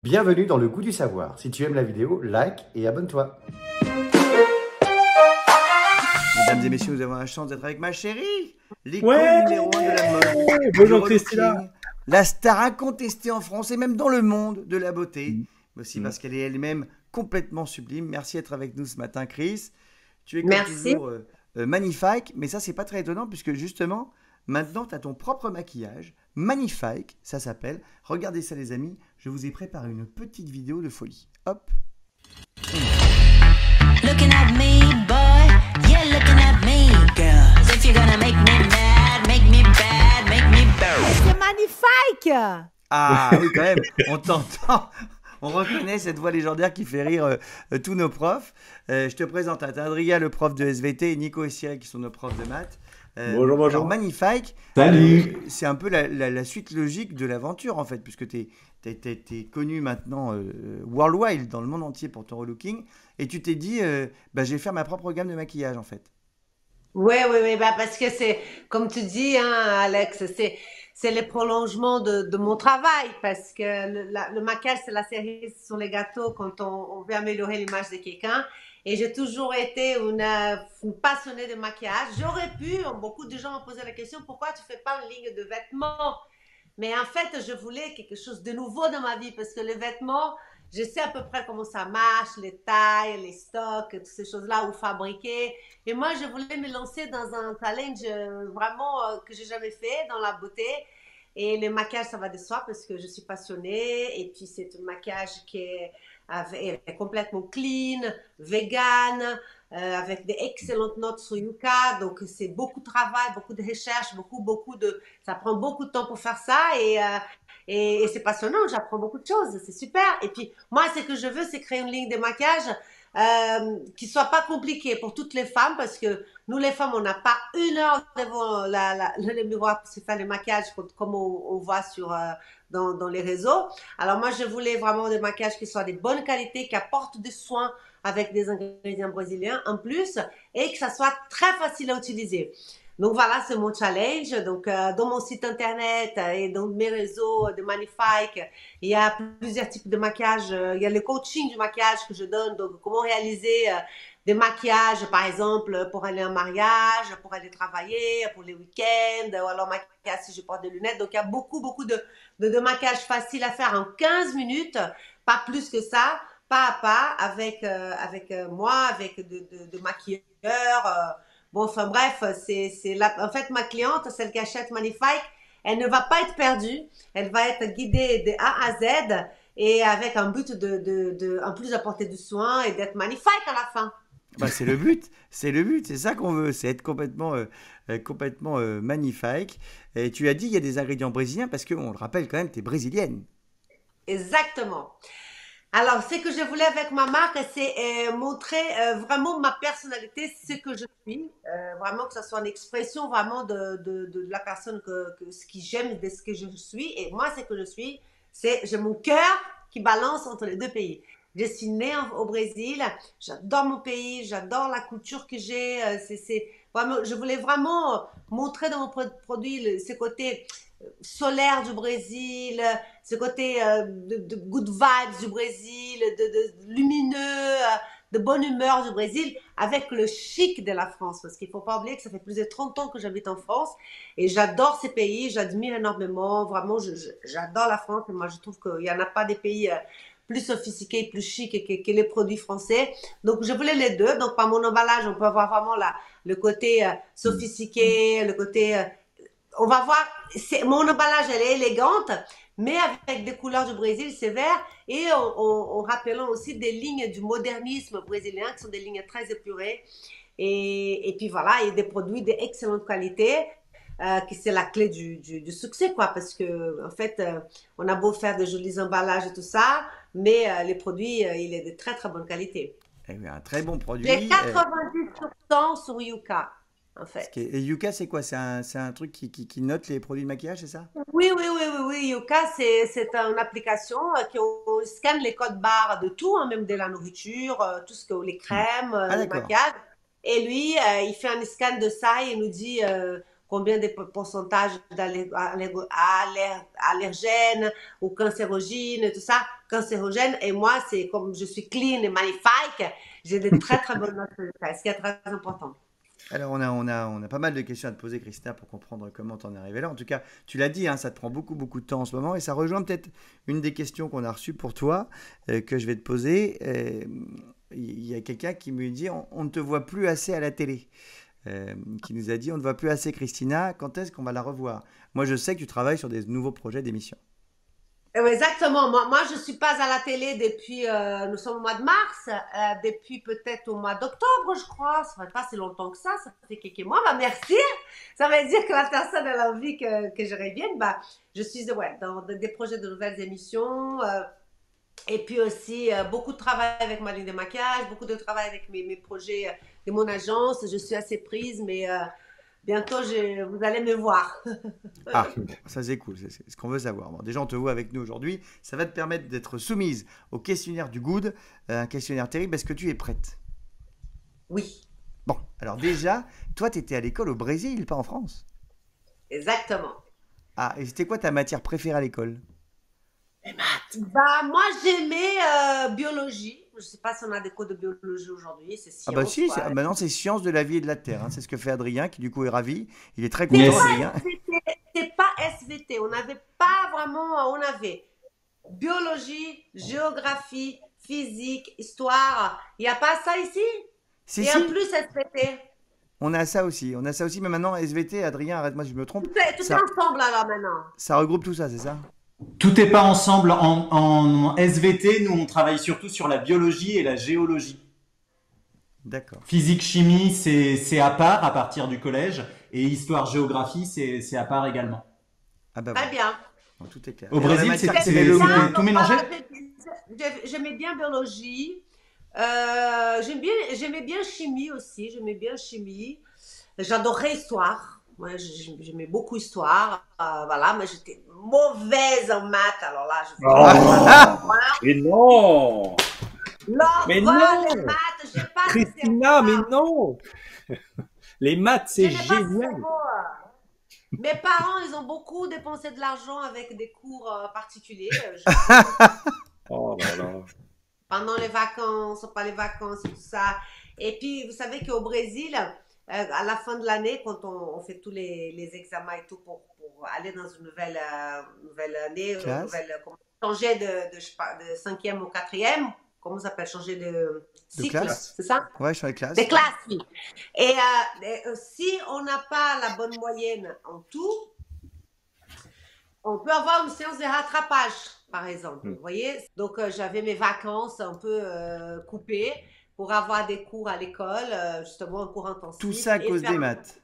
Bienvenue dans le goût du savoir. Si tu aimes la vidéo, like et abonne-toi. Mesdames et messieurs, nous avons la chance d'être avec ma chérie, l'icône Ouais, numéro 1 de la mode, bonjour du Christina. relooking, la star incontestée en France et même dans le monde de la beauté, mais aussi parce qu'elle est elle-même complètement sublime. Merci d'être avec nous ce matin, Chris. Tu es comme Merci. toujours magnifique, mais ça, c'est pas très étonnant puisque justement, maintenant, tu as ton propre maquillage. Magnifique, ça s'appelle. Regardez ça, les amis. Je vous ai préparé une petite vidéo de folie. Hop. Looking at me, boy, yeah, looking at me, girl. As if you're gonna make me mad, make me bad, make me bad. C'est magnifique! Ah oui, quand même, on t'entend. On reconnaît cette voix légendaire qui fait rire tous nos profs. Je te présente Adrien, le prof de SVT, et Nico et Cyril qui sont nos profs de maths. Bonjour, bonjour. Alors, magnifique. Salut. C'est un peu la suite logique de l'aventure, en fait, puisque tu es connu maintenant worldwide, dans le monde entier pour ton relooking. Et tu t'es dit, je vais faire ma propre gamme de maquillage, en fait. Oui, bah parce que c'est, comme tu dis, hein, Alex, c'est le prolongement de mon travail, parce que le maquillage, c'est la cerise sur les gâteaux quand on veut améliorer l'image de quelqu'un. Et j'ai toujours été une passionnée de maquillage. J'aurais pu, beaucoup de gens m'ont posé la question, pourquoi tu fais pas une ligne de vêtements? Mais en fait, je voulais quelque chose de nouveau dans ma vie, parce que les vêtements, je sais à peu près comment ça marche, les tailles, les stocks, toutes ces choses-là, où fabriquer. Et moi, je voulais me lancer dans un challenge vraiment que j'ai jamais fait dans la beauté. Et le maquillage, ça va de soi parce que je suis passionnée. Et puis, c'est un maquillage qui est complètement clean, vegan, avec des excellentes notes sur Yuka. Donc, c'est beaucoup de travail, beaucoup de recherche, ça prend beaucoup de temps pour faire ça. Et c'est passionnant, j'apprends beaucoup de choses, c'est super. Et puis, moi, ce que je veux, c'est créer une ligne de maquillage qui soit pas compliquée pour toutes les femmes, parce que nous, les femmes, on n'a pas une heure devant le miroir pour se faire le maquillage comme on voit dans les réseaux. Alors, moi, je voulais vraiment des maquillages qui soient de bonne qualité, qui apportent des soins avec des ingrédients brésiliens en plus, et que ça soit très facile à utiliser. Donc voilà, c'est mon challenge. Donc dans mon site internet et dans mes réseaux de Magnifique, il y a plusieurs types de maquillage. Il y a le coaching du maquillage que je donne. Donc comment réaliser des maquillages, par exemple, pour aller en mariage, pour aller travailler, pour les week-ends, ou alors maquillage si je porte des lunettes. Donc il y a beaucoup de maquillage facile à faire en 15 minutes, pas plus que ça, pas à pas, avec moi, avec de maquilleurs. Bon, enfin bref, en fait, ma cliente, celle qui achète Magnifique, elle ne va pas être perdue. Elle va être guidée de A à Z et avec un but en plus d'apporter du soin et d'être magnifique à la fin. C'est le but, c'est ça qu'on veut, c'est être complètement magnifique. Et tu as dit il y a des ingrédients brésiliens parce qu'on le rappelle quand même, tu es brésilienne. Exactement. Alors, ce que je voulais avec ma marque, c'est montrer vraiment ma personnalité, ce que je suis, vraiment que ce soit une expression vraiment de la personne ce que j'aime, de ce que je suis. Et moi, ce que je suis, j'ai mon cœur qui balance entre les deux pays. Je suis née au Brésil, j'adore mon pays, j'adore la culture que j'ai. Vraiment, je voulais vraiment montrer dans mon produit ce côté solaire du Brésil, ce côté de good vibes du Brésil, de lumineux, de bonne humeur du Brésil, avec le chic de la France. Parce qu'il ne faut pas oublier que ça fait plus de 30 ans que j'habite en France et j'adore ces pays, j'admire énormément. Vraiment, j'adore la France et moi je trouve qu'il n'y en a pas des pays plus sophistiqués, plus chics que les produits français. Donc je voulais les deux. Donc par mon emballage, on peut avoir vraiment le côté sophistiqué, le côté... on va voir, mon emballage, elle est élégante, mais avec des couleurs du Brésil, c'est vert, et en rappelant aussi des lignes du modernisme brésilien, qui sont des lignes très épurées. Et puis voilà, et des produits d'excellente qualité, qui c'est la clé du succès, quoi, parce que en fait, on a beau faire de jolis emballages et tout ça, mais les produits, il est de très très bonne qualité. Un très bon produit. J'ai 90% sur Yuka. En fait. Et Yuka, c'est quoi? C'est un truc qui note les produits de maquillage, c'est ça? Oui. Yuka, c'est une application qui scanne les codes barres de tout, hein, même de la nourriture, tout ce que les crèmes, le maquillage. Et lui, il fait un scan de ça et il nous dit combien de pourcentages d'allergènes ou cancérogènes et tout ça, cancérogènes. Et moi, c'est comme je suis clean et magnifique, j'ai de très très bonnes notes, ce qui est très important. Alors, on a pas mal de questions à te poser, Christina, pour comprendre comment t'en es arrivé là. En tout cas, tu l'as dit, hein, ça te prend beaucoup, beaucoup de temps en ce moment. Et ça rejoint peut-être une des questions qu'on a reçues pour toi, que je vais te poser. Il y a quelqu'un qui me dit, on ne te voit plus assez à la télé. Qui nous a dit, on ne voit plus assez Christina, quand est-ce qu'on va la revoir? Moi, je sais que tu travailles sur des nouveaux projets d'émission. Exactement. Moi, je suis pas à la télé depuis, nous sommes au mois de mars, depuis peut-être au mois d'octobre, je crois. Ça fait pas si longtemps que ça fait quelques mois. Bah, merci. Ça veut dire que la personne a envie que je revienne. Bah, je suis, dans des projets de nouvelles émissions, et puis aussi, beaucoup de travail avec ma ligne de maquillage, beaucoup de travail avec mes projets de mon agence. Je suis assez prise, mais, bientôt, vous allez me voir. Ah, ça c'est cool, c'est ce qu'on veut savoir. Bon, déjà, on te voit avec nous aujourd'hui. Ça va te permettre d'être soumise au questionnaire du Good, un questionnaire terrible. Est-ce que tu es prête? Oui, Bon, alors déjà, toi, tu étais à l'école au Brésil, pas en France. exactement. Ah, et c'était quoi ta matière préférée à l'école? Bah, moi, j'aimais biologie. Je sais pas si on a des cours de biologie aujourd'hui, c'est Ah bah science, si, quoi. maintenant c'est sciences de la vie et de la terre, hein. C'est ce que fait Adrien, qui du coup est ravi. Il est très C'est content, Yes. pas Adrien. SVT, c'est pas SVT. On n'avait pas vraiment, on avait biologie, géographie, physique, histoire. Il n'y a pas ça ici? Si, Et en si, plus SVT. on a ça aussi. On a ça aussi, mais maintenant SVT, Adrien, arrête-moi si je me trompe, Tout est ça, ensemble alors maintenant. ça regroupe tout ça, c'est ça? Tout n'est pas ensemble en SVT. Nous, on travaille surtout sur la biologie et la géologie. D'accord. Physique, chimie, c'est à part à partir du collège. Et histoire, géographie, c'est à part également. Ah bah Très voilà, bien. bon, tout est clair. Au Et alors, la Brésil, matière, c'est mais le c'est goût. tout mélangé? J'aimais bien biologie. J'aimais bien chimie aussi. J'aimais bien chimie. J'adorais histoire. Moi, j'aimais beaucoup histoire. Voilà, mais j'étais mauvaise en maths. Alors là, je Oh, mais non! Mais l'horreur, les non! maths. J'ai pas de Christina, mais cerveau. non! Les maths, Je c'est n'ai pas de génial! cerveau. Mes parents, ils ont beaucoup dépensé de l'argent avec des cours particuliers. Oh là là. Pendant les vacances, pas les vacances et tout ça. Et puis, vous savez qu'au Brésil, à la fin de l'année, quand on fait tous les examens et tout pour aller dans une nouvelle année, Classe. changer je sais pas, de 5e au 4e, comment ça s'appelle, changer de cycle, classe. c'est ça? Ouais, je suis en classe. Des classes, oui. Et si on n'a pas la bonne moyenne en tout, on peut avoir une séance de rattrapage, par exemple. Vous voyez? Donc, j'avais mes vacances un peu coupées pour avoir des cours à l'école, justement un cours intensif. Tout ça à et cause faire- des maths.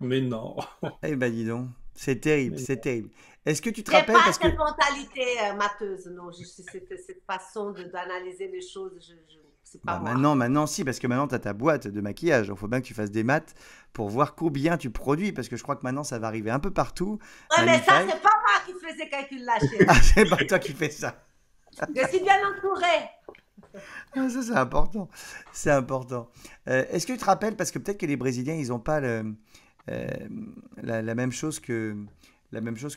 Mais non. Eh ben dis donc, c'est terrible, c'est terrible. Est-ce que tu te J'ai rappelles pas parce que cette mentalité matheuse, non. Cette façon d'analyser les choses, c'est pas bah, moi. maintenant si, parce que maintenant tu as ta boîte de maquillage. Il faut bien que tu fasses des maths pour voir combien tu produis, parce que je crois que maintenant ça va arriver un peu partout. Ouais, mais ça, Magnifique. c'est pas moi qui fais ces calculs-là, chérie. Ah, c'est pas toi qui fais ça. Je suis bien entourée. Ah, ça, c'est important. C'est important. Est-ce que tu te rappelles, parce que peut-être que les Brésiliens, ils n'ont pas la même chose que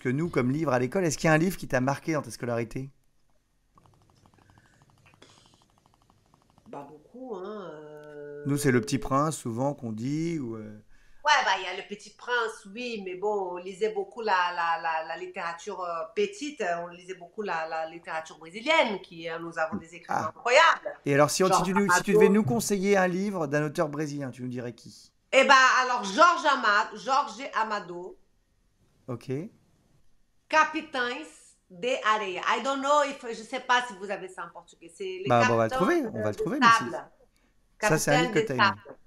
nous comme livre à l'école. Est-ce qu'il y a un livre qui t'a marqué dans ta scolarité? Bah, beaucoup, hein. Nous, c'est Le Petit Prince, souvent, qu'on dit. Ou, Ouais, bah, il y a Le Petit Prince, oui, mais bon, on lisait beaucoup la littérature petite, on lisait beaucoup la littérature brésilienne, nous avons des écrivains incroyables. Et alors, si Georges tu Amado. devais nous conseiller un livre d'un auteur brésilien, tu nous dirais qui? Eh ben, alors, Jorge Amado, Ok. Capitães de Areia. I don't know je sais pas si vous avez ça en portugais. C'est les Bah, on va le capitaines trouver, on va le de trouver, mais c'est- sable. Ça, c'est un livre que Capitaine t'as des aimé. sables.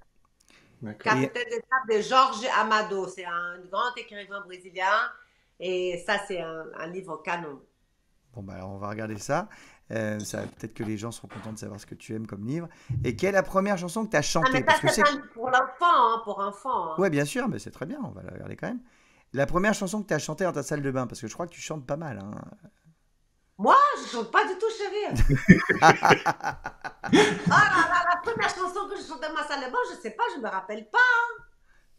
D'accord. Capitaine des sables de Jorge Amado. C'est un grand écrivain brésilien. Et ça, c'est un livre canon. Bon, bah, alors, on va regarder ça. Peut-être que les gens seront contents de savoir ce que tu aimes comme livre. Et quelle est la première chanson que tu as Ah, chantée? mais ça, Parce que c'est c'est... un livre pour l'enfant, hein, pour enfant. Hein. Ouais, bien sûr, mais c'est très bien, on va la regarder quand même. La première chanson que tu as chantée dans ta salle de bain, parce que je crois que tu chantes pas mal, hein. Moi, je chante pas du tout, chérie. Ah là là, la première chanson que je chantais dans ma salle de bain, je sais pas, je me rappelle pas.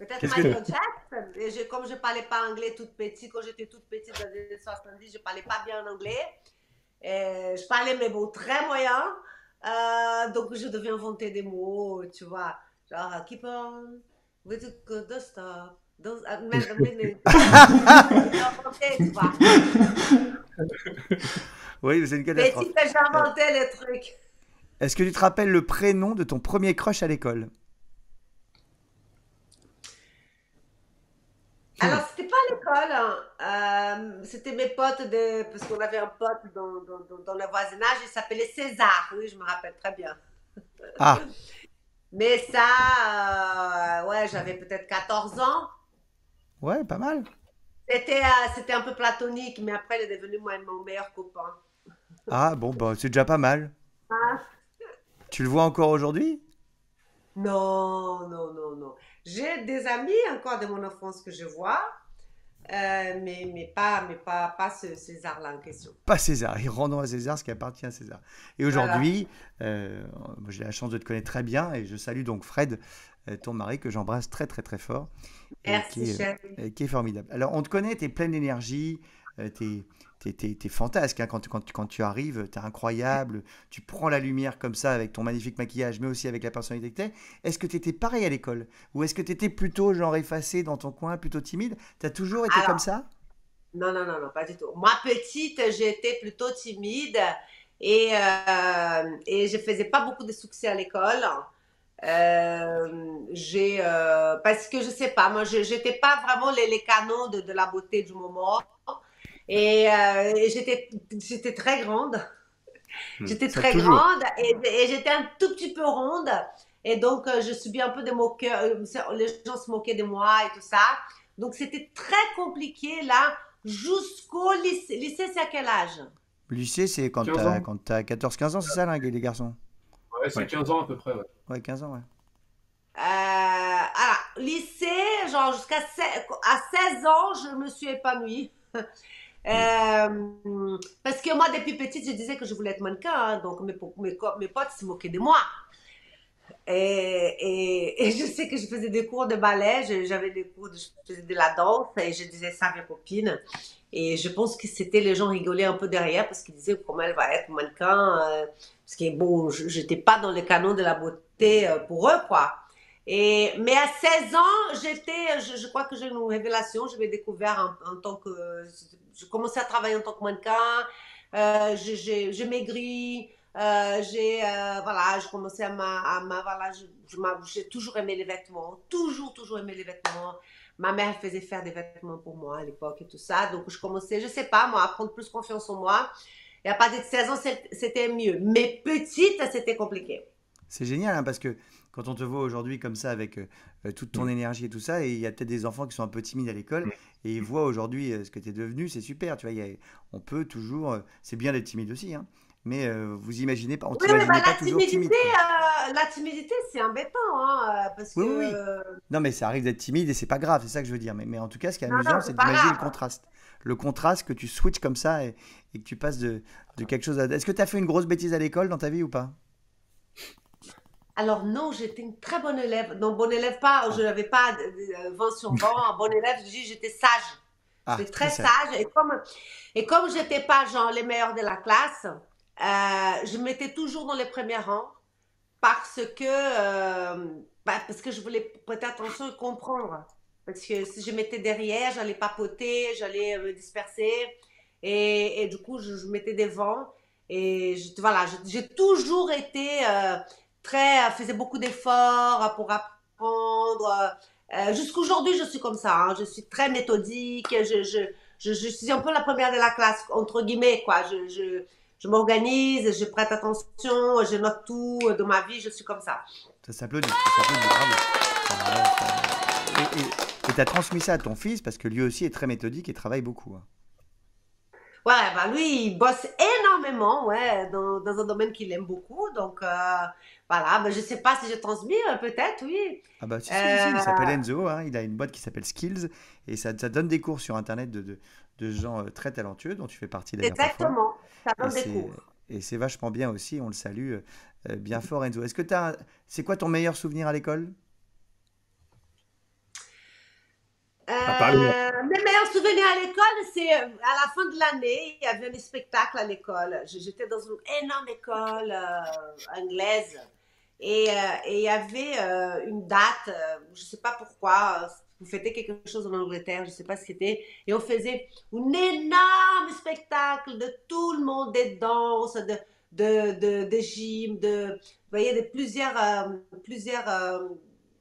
Peut-être Qu'est-ce que... Michael Jackson. Et comme je ne parlais pas anglais toute petite, quand j'étais toute petite dans les années 70, je ne parlais pas bien anglais. Et je parlais mes mots très moyens. Donc je devais inventer des mots, tu vois. Genre, keep on, with the good stuff. J'ai inventé, tu vois. Oui, c'est une catastrophe. Petite, j'ai inventé les trucs. Est-ce que tu te rappelles le prénom de ton premier crush à l'école? Alors, c'était pas à l'école, hein. C'était mes potes, parce qu'on avait un pote dans le voisinage, il s'appelait César. Oui, je me rappelle très bien. Ah, Mais ça, ouais, j'avais peut-être 14 ans. ouais, pas mal. C'était un peu platonique, mais après, il est devenu mon meilleur copain. Ah, bon, bah, c'est déjà pas mal. Ah, Tu le vois encore aujourd'hui? non, non, non, non. J'ai des amis encore de mon enfance que je vois, mais pas ce César-là en question. Pas César. Et rendons à César ce qui appartient à César. Et Voilà. aujourd'hui, moi, j'ai la chance de te connaître très bien et je salue donc Fred, ton mari, que j'embrasse très, très, très fort et Merci, chérie. qui est formidable. Alors, on te connaît, tu es pleine d'énergie, t'es fantasque, hein, quand tu arrives, tu es incroyable, tu prends la lumière comme ça avec ton magnifique maquillage, mais aussi avec la personnalité que tu es. Est-ce que tu étais pareil à l'école? Ou est-ce que tu étais plutôt genre effacé dans ton coin, plutôt timide? Tu as toujours été comme Alors, ça? non, non, non, non, pas du tout. Moi, petite, j'étais plutôt timide et je faisais pas beaucoup de succès à l'école. Parce que je sais pas, moi, j'étais pas vraiment les canons de la beauté du moment. Et j'étais très grande. J'étais Ça très toujours. grande et j'étais un tout petit peu ronde. Et donc, je subis un peu des moqueurs. Les gens se moquaient de moi et tout ça. Donc, c'était très compliqué là jusqu'au lycée. Lycée, c'est à quel âge? Lycée, c'est 15 ans. quand t'as 14-15 ans, c'est ça, là, les garçons? Ouais, c'est Ouais. 15 ans à peu près, ouais. Ouais, 15 ans, ouais. Alors, lycée, genre à 16 ans, je me suis épanouie. Parce que moi, depuis petite, je disais que je voulais être mannequin, hein. Donc mes potes se moquaient de moi. Et je sais que je faisais des cours de ballet, j'avais des cours, je faisais de la danse et je disais ça à mes copines. Et je pense que c'était les gens rigolaient un peu derrière parce qu'ils disaient comment elle va être mannequin. Parce que bon, j'étais pas dans les canons de la beauté pour eux, quoi. Mais à 16 ans, je crois que j'ai une révélation. Je m'ai découvert en tant que. Je commençais à travailler en tant que mannequin. J'ai maigri. Voilà, je commençais voilà, j'ai toujours aimé les vêtements, toujours aimé les vêtements. Ma mère faisait faire des vêtements pour moi à l'époque et tout ça, donc je commençais, je sais pas, moi, à prendre plus confiance en moi. Et à partir de 16 ans, c'était mieux. Mais petite, c'était compliqué. C'est génial, hein, parce que quand on te voit aujourd'hui comme ça, avec toute ton énergie et tout ça, et il y a peut-être des enfants qui sont un peu timides à l'école, et ils voient aujourd'hui ce que tu es devenu, c'est super, tu vois, on peut toujours, c'est bien d'être timide aussi, hein, mais vous imaginez pas, on Oui, oui, bah, t'imaginait pas toujours timide, quoi. la timidité, c'est embêtant, hein, parce Oui, que, oui, oui. Non, mais ça arrive d'être timide et c'est pas grave, c'est ça que je veux dire. Mais en tout cas, ce qui est non, non, amusant, c'est c'est pas d'imaginer le grave. contraste. Le contraste que tu switches comme ça et que tu passes de quelque chose à... Est-ce que tu as fait une grosse bêtise à l'école dans ta vie ou pas? Alors non, j'étais une très bonne élève. Non, bonne élève pas, je n'avais pas 20 sur 20. Bonne élève, je dis, j'étais sage. Ah, J'étais très très sage. sage. Et comme j'étais pas genre les meilleurs de la classe, je m'étais toujours dans les premiers rangs parce que je voulais prêter attention et comprendre. Parce que si je m'étais derrière, j'allais papoter, j'allais me disperser. Et du coup, je mettais devant. Et voilà, j'ai toujours été faisais beaucoup d'efforts pour apprendre. Jusqu'aujourd'hui, je suis comme ça, hein. Je suis très méthodique. Je suis un peu la première de la classe, entre guillemets, quoi. Je m'organise, je prête attention, je note tout de ma vie, je suis comme ça. Ça s'applaudit, bravo. Et tu as transmis ça à ton fils parce que lui aussi est très méthodique et travaille beaucoup, hein. Ouais, bah lui, il bosse énormément, ouais, dans un domaine qu'il aime beaucoup. Donc, voilà, bah, je sais pas si j'ai transmis, peut-être, oui. Ah bah si, il s'appelle Euh, Enzo, hein, il a une boîte qui s'appelle Skills et ça donne des cours sur Internet de gens très talentueux dont tu fais partie d'ailleurs parfois. exactement, ça Et donne des cours. c'est vachement bien aussi, on le salue bien fort Enzo. C'est quoi ton meilleur souvenir à l'école? Mes meilleurs souvenirs à l'école, c'est à la fin de l'année, il y avait des spectacles à l'école. J'étais dans une énorme école anglaise et il y avait une date, je ne sais pas pourquoi, vous fêtez quelque chose en Angleterre, je ne sais pas ce que c'était, et on faisait un énorme spectacle de tout le monde, des danses, de gym, vous voyez, de plusieurs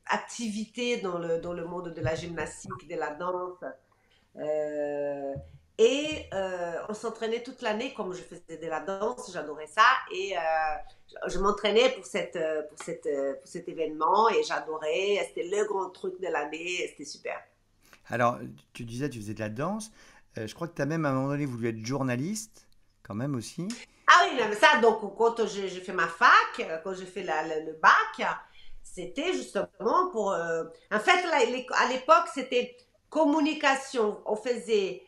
activités dans le monde de la gymnastique, de la danse. Euh, on s'entraînait toute l'année, comme je faisais de la danse, j'adorais ça. Je m'entraînais pour cet événement et j'adorais. C'était le grand truc de l'année, c'était super. Alors, tu disais, tu faisais de la danse. Je crois que tu as même à un moment donné voulu être journaliste, quand même aussi. Ah oui, non, mais ça, donc quand j'ai fait ma fac, quand j'ai fait le bac, c'était justement pour... en fait, là, à l'époque, c'était communication. On faisait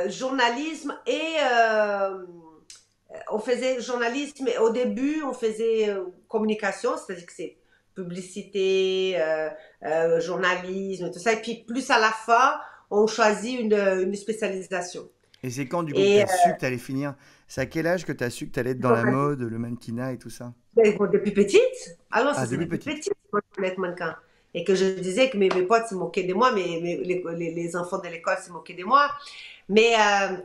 journalisme on faisait journalisme et au début, on faisait communication, c'est-à-dire que c'est publicité, journalisme, tout ça. Et puis plus à la fin, on choisit une spécialisation. Et c'est quand, du coup, que tu Et as su que tu allais finir? C'est à quel âge que tu as su que tu allais être dans la mode, le mannequinat et tout ça? bon, depuis petite. Alors, Ah, c'est depuis depuis petite. petite que je voulais être mannequin. Et que je disais que mes potes se moquaient de moi, les enfants de l'école se moquaient de moi. Mais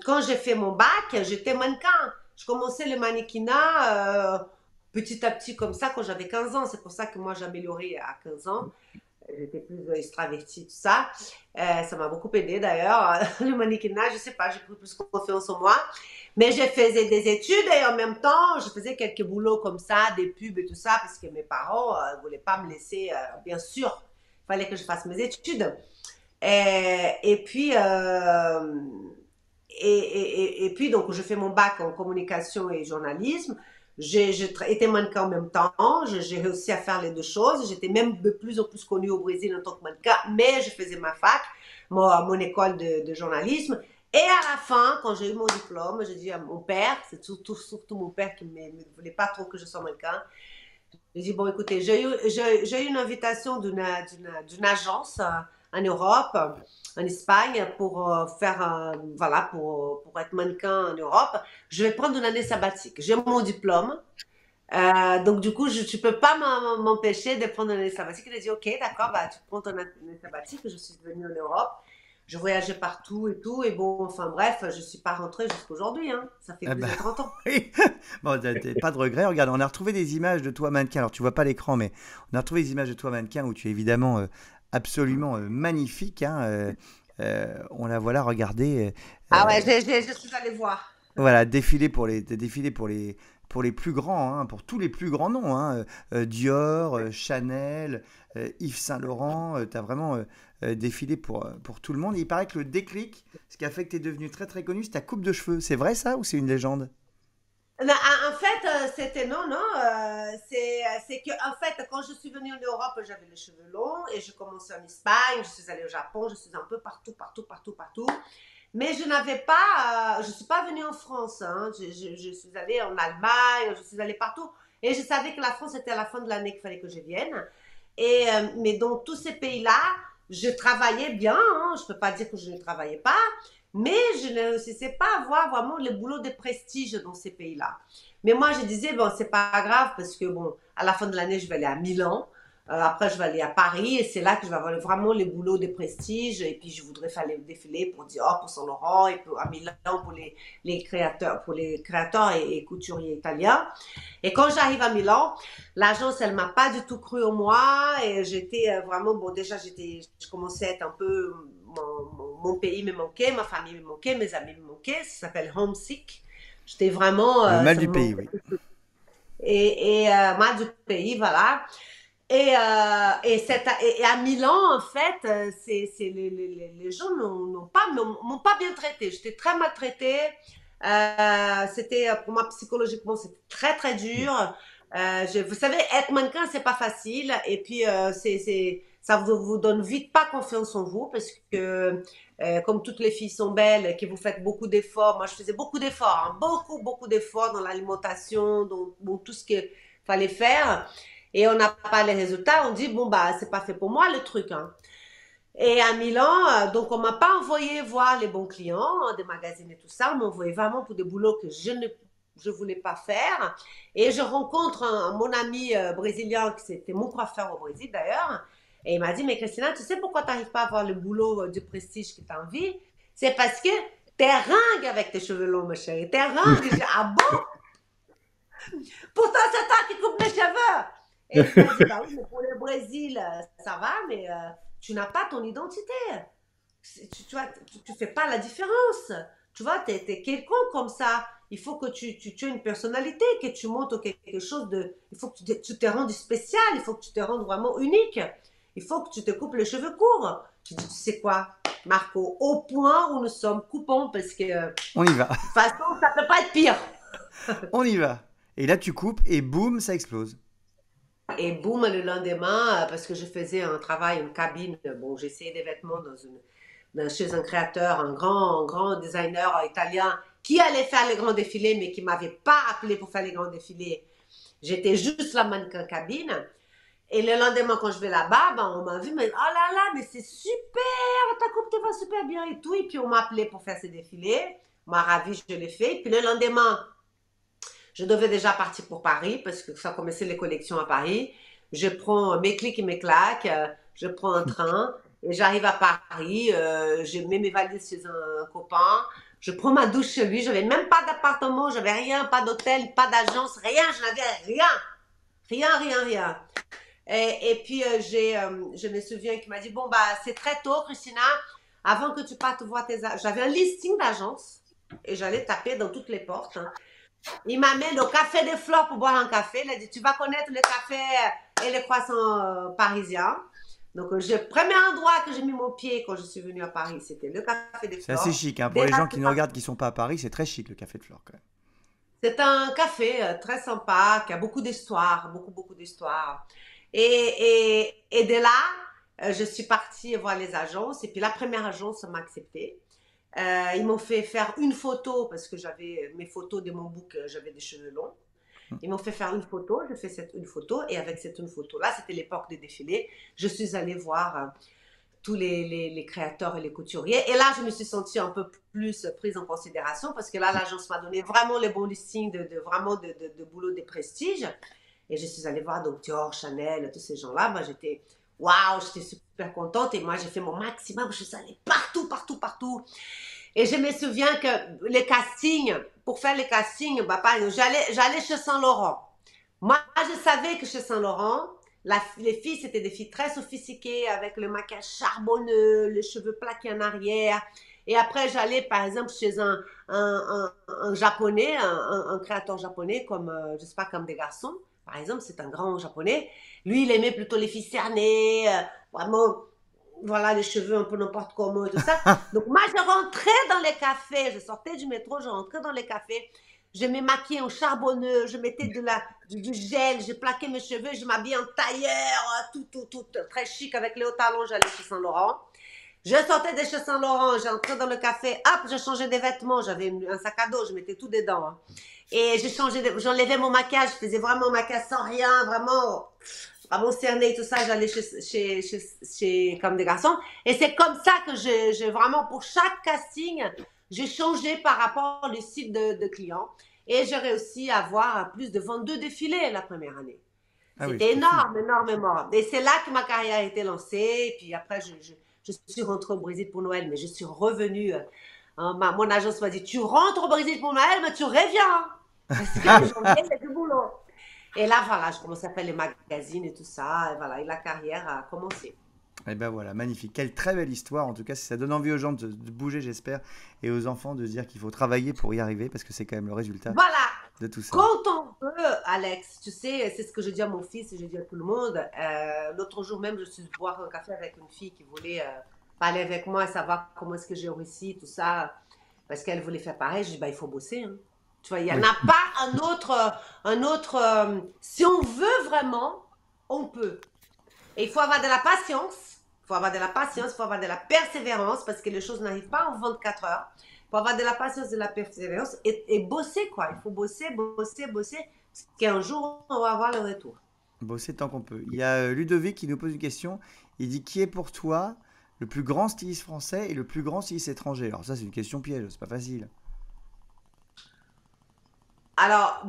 quand j'ai fait mon bac, j'étais mannequin. Je commençais le mannequinat petit à petit comme ça quand j'avais 15 ans. C'est pour ça que moi j'ai amélioré à 15 ans. J'étais plus extravertie, tout ça. Ça m'a beaucoup aidé d'ailleurs. Le mannequinat, je sais pas, j'ai pris plus confiance en moi. Mais je faisais des études et en même temps, je faisais quelques boulots comme ça, des pubs et tout ça, parce que mes parents ne voulaient pas me laisser, bien sûr. Il fallait que je fasse mes études. Et puis, et puis, donc, je fais mon bac en communication et journalisme. J'ai été mannequin en même temps. J'ai réussi à faire les deux choses. J'étais même de plus en plus connue au Brésil en tant que mannequin, mais je faisais ma fac, mon école de journalisme. Et à la fin, quand j'ai eu mon diplôme, j'ai dit à mon père, c'est surtout mon père qui ne voulait pas trop que je sois mannequin. J'ai dit, bon, écoutez, j'ai eu une invitation d'une agence en Europe, en Espagne, pour faire, voilà, pour être mannequin en Europe. Je vais prendre une année sabbatique. J'ai mon diplôme. Donc, du coup, tu peux pas m'empêcher de prendre une année sabbatique. Il a dit, OK, d'accord, bah, tu prends ton année sabbatique. Je suis venue en Europe. Je voyageais partout et tout. Et bon, enfin bref, je suis pas rentrée jusqu'aujourd'hui. Hein. Ça fait Ah plus bah, de 30 ans. oui. Bon, pas de regret. Regarde, on a retrouvé des images de toi mannequin. Alors, tu vois pas l'écran, mais on a retrouvé des images de toi mannequin où tu es évidemment absolument magnifique. Hein, on la voit là, regardez. Ah ouais, je suis allée voir. Voilà, défilé pour les plus grands, hein, pour tous les plus grands noms. Hein, Dior, Chanel, Yves Saint Laurent. Tu as vraiment défilé pour tout le monde. Et il paraît que le déclic, ce qui a fait que tu es devenu très très connu, c'est ta coupe de cheveux. C'est vrai ça ou c'est une légende? Non, en fait, c'était non, non. C'est que, en fait, quand je suis venue en Europe, j'avais les cheveux longs et je commençais en Espagne, je suis allée au Japon, je suis un peu partout, partout, partout, partout. Mais je n'avais pas, je suis pas venue en France, hein. Je suis allée en Allemagne, je suis allée partout. Et je savais que la France était à la fin de l'année qu'il fallait que je vienne. Mais dans tous ces pays-là, je travaillais bien, hein. Je peux pas dire que je ne travaillais pas. Mais je ne réussissais pas à avoir vraiment le boulot de prestige dans ces pays-là. Mais moi, je disais, bon, c'est pas grave parce que, bon, à la fin de l'année, je vais aller à Milan. Après, je vais aller à Paris et c'est là que je vais avoir vraiment les boulots de prestige. Et puis, je voudrais faire les défilés pour Dior, pour Saint Laurent et à Milan pour les créateurs et couturiers italiens. Et quand j'arrive à Milan, l'agence, elle m'a pas du tout cru en moi et j'étais vraiment, bon, déjà, je commençais à être un peu, mon pays me manquait, ma famille me manquait, mes amis me manquaient. Ça s'appelle homesick. J'étais vraiment, Le mal ça du me pays, manquait. oui. Mal du pays, voilà. Et à Milan, en fait, les gens m'ont pas bien traité. J'étais très maltraitée. C'était, pour moi, psychologiquement, c'était très, très dur. Vous savez, être mannequin, c'est pas facile. Et puis, ça vous donne vite pas confiance en vous parce que, comme toutes les filles sont belles, que vous faites beaucoup d'efforts. Moi, je faisais beaucoup d'efforts, hein, beaucoup, beaucoup d'efforts dans l'alimentation, dans tout ce qu'il fallait faire. Et on n'a pas les résultats, on dit, bon, bah, c'est pas fait pour moi le truc. Hein. Et à Milan, donc on m'a pas envoyé voir les bons clients des magazines et tout ça. On m'a envoyé vraiment pour des boulots que je voulais pas faire. Et je rencontre mon ami brésilien, qui c'était mon coiffeur au Brésil d'ailleurs. Et il m'a dit, mais Christina, tu sais pourquoi tu n'arrives pas à avoir le boulot du prestige que tu as envie? C'est parce que t'es ringue avec tes cheveux longs, ma chérie. T'es ringue. Et j'ai dit, ah bon? Pourtant, c'est toi qui coupes mes cheveux. Et il m'a dit, bah oui, mais pour le Brésil, ça va, mais tu n'as pas ton identité. Tu vois, tu fais pas la différence. Tu vois, t'es quelqu'un comme ça. Il faut que tu aies une personnalité, que tu montres quelque chose de... Il faut que tu te rendes spécial, il faut que tu te rendes vraiment unique. Il faut que tu te coupes les cheveux courts. Tu dis, tu sais quoi, Marco, au point où nous sommes, coupons parce que... On y va. De toute façon, ça peut pas être pire. On y va. Et là, tu coupes et boum, ça explose. Et boum, le lendemain, parce que je faisais un travail, une cabine, bon, j'essayais des vêtements chez un créateur, un grand designer italien qui allait faire les grands défilés, mais qui ne m'avait pas appelé pour faire les grands défilés. J'étais juste la mannequin cabine. Et le lendemain, quand je vais là-bas, ben, on m'a vu, mais oh là là, mais c'est super, ta coupe te va super bien et tout. Et puis, on m'a appelé pour faire ces défilés. On m'a ravi, je l'ai fait. Puis le lendemain, je devais déjà partir pour Paris parce que ça commençait les collections à Paris. Je prends mes clics et mes claques, je prends un train et j'arrive à Paris. Je mets mes valises chez un copain. Je prends ma douche chez lui. Je n'avais même pas d'appartement, j'avais rien, pas d'hôtel, pas d'agence, rien. Je n'avais rien. Rien. Et puis, je me souviens qu'il m'a dit, bon, bah, c'est très tôt, Christina, avant que tu partes voir tes agences. J'avais un listing d'agences et j'allais taper dans toutes les portes. Hein. Il m'amène au Café des Fleurs pour boire un café. Il a dit, tu vas connaître le café et les croissants parisiens. Donc, le premier endroit que j'ai mis mon pied quand je suis venue à Paris, c'était le Café des C'est Fleurs. assez chic. Hein. Pour les gens qui nous regardent qui ne sont pas à Paris, c'est très chic le Café de Flore quand même. C'est un café très sympa, qui a beaucoup d'histoires, beaucoup d'histoires. Et de là, je suis partie voir les agences. Et puis la première agence m'a acceptée. Ils m'ont fait faire une photo parce que j'avais mes photos de mon book, j'avais des cheveux longs. Ils m'ont fait faire une photo, j'ai fait une photo. Et avec cette une photo-là, c'était l'époque des défilés. Je suis allée voir tous les créateurs et les couturiers. Et là, je me suis sentie un peu plus prise en considération parce que là, l'agence m'a donné vraiment les bons listings de boulot de prestige. Et je suis allée voir donc Dior, Chanel, tous ces gens-là. Moi, j'étais super contente. Et moi, j'ai fait mon maximum. Je suis allée partout. Et je me souviens que les castings, pour faire les castings, bah, par exemple, j'allais chez Saint Laurent. Moi, je savais que chez Saint Laurent, les filles, c'était des filles très sophistiquées avec le maquillage charbonneux, les cheveux plaqués en arrière. Et après, j'allais, par exemple, chez un japonais, un créateur japonais, comme, je sais pas, comme des garçons. Par exemple, c'est un grand japonais. Lui, il aimait plutôt les filles cernées, vraiment, voilà, les cheveux un peu n'importe comment et tout ça. Donc, moi, je rentrais dans les cafés. Je sortais du métro, je rentrais dans les cafés. Je me maquillais en charbonneux, je mettais du gel, je plaquais mes cheveux, je m'habillais en tailleur, tout très chic avec les hauts talons, j'allais chez Saint Laurent. Je sortais de chez Saint Laurent, j'entrais dans le café, hop, je changeais des vêtements, j'avais un sac à dos, je mettais tout dedans. Hein. Et j'enlevais mon maquillage, je faisais vraiment mon maquillage sans rien, vraiment cerné et tout ça, j'allais chez comme des garçons. Et c'est comme ça que j'ai vraiment, pour chaque casting, j'ai changé par rapport au site de clients. Et j'ai réussi à avoir plus de 22 défilés la première année. Ah C'était oui, énormément. Et c'est là que ma carrière a été lancée. Et puis après, je suis rentrée au Brésil pour Noël, mais je suis revenue. Mon agence m'a dit, tu rentres au Brésil pour Noël, mais tu reviens. Parce que janvier, c'est du boulot. Et là, voilà, je commençais à faire les magazines et tout ça. Et voilà, et la carrière a commencé. Et ben voilà, magnifique. Quelle très belle histoire. En tout cas, ça donne envie aux gens de bouger, j'espère, et aux enfants de se dire qu'il faut travailler pour y arriver, parce que c'est quand même le résultat de tout ça. Quand on peut, Alex, tu sais, c'est ce que je dis à mon fils et je dis à tout le monde. L'autre jour même, je suis boire un café avec une fille qui voulait parler avec moi et savoir comment est-ce que j'ai réussi, tout ça, parce qu'elle voulait faire pareil. Je dis, bah, il faut bosser. Hein. Tu vois, il n'y en a pas un autre. Si on veut vraiment, on peut. Et il faut avoir de la patience. Il faut avoir de la patience, il faut avoir de la persévérance parce que les choses n'arrivent pas en 24 heures. Il faut avoir de la patience, de la persévérance et bosser, quoi. Il faut bosser. Parce qu'un jour, on va avoir le retour. Bosser tant qu'on peut. Il y a Ludovic qui nous pose une question. Il dit, qui est pour toi le plus grand styliste français et le plus grand styliste étranger. Alors ça, c'est une question piège, c'est pas facile. Alors,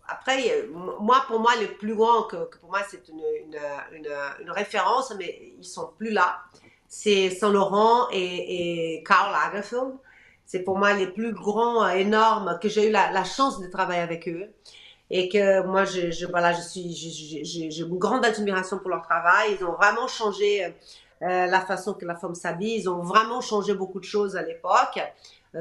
après, moi, pour moi, les plus grands, que pour moi, c'est une référence, mais ils sont plus là. C'est Saint Laurent et Karl Lagerfeld. C'est pour moi les plus grands, énormes, que j'ai eu la chance de travailler avec eux. Et que moi, voilà, j'ai une grande admiration pour leur travail. Ils ont vraiment changé la façon que la femme s'habille. Ils ont vraiment changé beaucoup de choses à l'époque,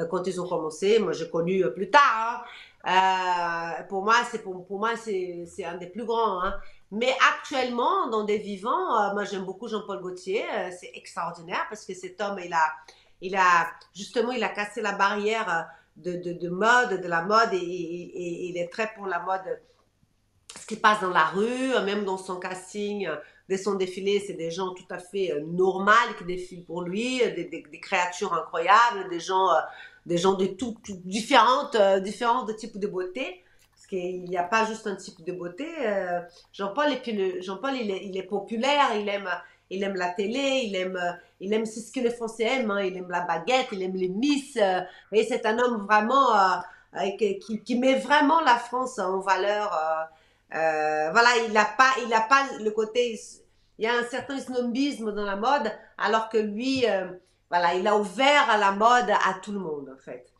quand ils ont commencé. Moi, j'ai connu plus tard, hein. Pour moi, c'est un des plus grands, hein. Mais actuellement, dans des vivants, moi, j'aime beaucoup Jean-Paul Gaultier. C'est extraordinaire parce que cet homme, justement, il a cassé la barrière de mode, de la mode, et il est très pour la mode, ce qui passe dans la rue, même dans son casting, de son défilé, c'est des gens tout à fait normaux qui défilent pour lui, des créatures incroyables, des gens de différents types de beauté, parce qu'il n'y a pas juste un type de beauté. Jean-Paul, il est populaire, il aime la télé, il aime c'est ce que les Français aiment, hein. Il aime la baguette, il aime les miss, et c'est un homme vraiment qui met vraiment la France en valeur. Voilà, il a pas le côté, il y a un certain snobisme dans la mode, alors que lui, voilà, il a ouvert à la mode à tout le monde, en fait.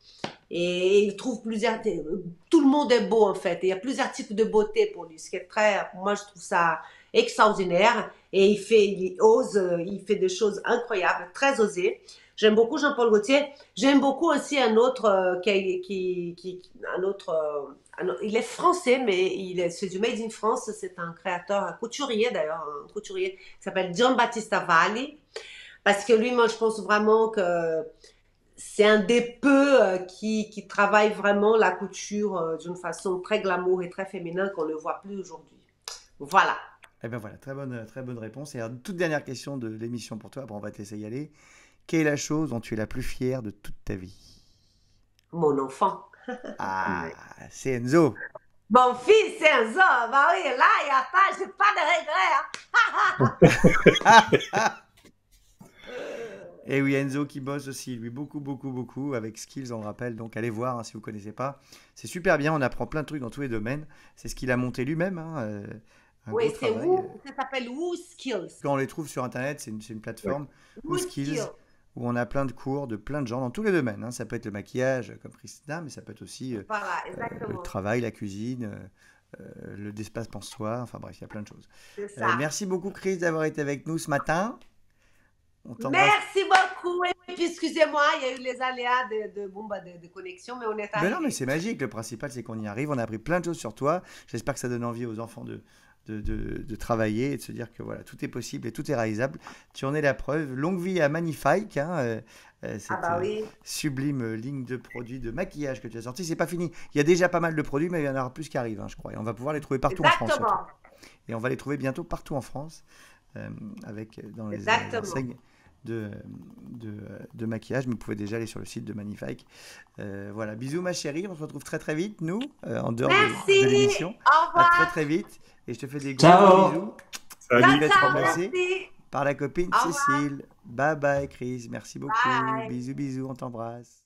Et il trouve tout le monde est beau, en fait. Et il y a plusieurs types de beauté pour lui, ce qui est moi, je trouve ça extraordinaire. Et il ose, il fait des choses incroyables, très osées. J'aime beaucoup Jean-Paul Gaultier. J'aime beaucoup aussi un autre, il est français, mais c'est du Made in France. C'est un créateur, un couturier d'ailleurs, un couturier qui s'appelle Giambattista Valli. Parce que lui, moi, je pense vraiment que c'est un des peu qui travaille vraiment la couture d'une façon très glamour et très féminin qu'on ne voit plus aujourd'hui. Voilà. Eh bien voilà, très bonne réponse. Et alors, toute dernière question de l'émission pour toi, après on va te laisser y aller. Quelle est la chose dont tu es la plus fière de toute ta vie? Mon enfant. Ah, c'est Enzo. Mon fils, c'est Enzo. Bah oui, là, il n'y a pas, j'ai pas de regrets, hein. Et oui, Enzo qui bosse aussi, lui, beaucoup avec Skills, on le rappelle. Donc allez voir, hein, si vous ne connaissez pas. C'est super bien, on apprend plein de trucs dans tous les domaines. C'est ce qu'il a monté lui-même, hein, oui, ça s'appelle WooSkills. Quand on les trouve sur Internet, c'est une plateforme, WooSkills, où on a plein de cours de plein de gens dans tous les domaines, hein. Ça peut être le maquillage, comme Christina, mais ça peut être aussi voilà, exactement. le travail, la cuisine, le d'espace pour soi. Enfin bref, il y a plein de choses. C'est ça. Merci beaucoup, Chris, d'avoir été avec nous ce matin. On t'embrasse. Merci beaucoup. Et puis, excusez-moi, il y a eu les aléas de connexion, mais on est Mais arrivé. non, mais c'est magique. Le principal, c'est qu'on y arrive. On a appris plein de choses sur toi. J'espère que ça donne envie aux enfants de travailler et de se dire que voilà, tout est possible et tout est réalisable. Tu en es la preuve. Longue vie à Magnifique, hein, cette oui. sublime ligne de produits de maquillage que tu as sorti. C'est pas fini. Il y a déjà pas mal de produits, mais il y en aura plus qui arrivent, hein, je crois. Et on va pouvoir les trouver partout en France. Exactement. Surtout. Et on va les trouver bientôt partout en France, dans les Exactement. enseignes de maquillage, mais vous pouvez déjà aller sur le site de Magnifique. Voilà, bisous ma chérie, on se retrouve très vite, nous, en dehors de l'émission. Au revoir. À très très vite, et je te fais des Ciao. gros bisous. Salut. Il va être remplacé Merci. par la copine Au revoir. Cécile. Bye bye Chris, merci beaucoup. Bye. Bisous, on t'embrasse.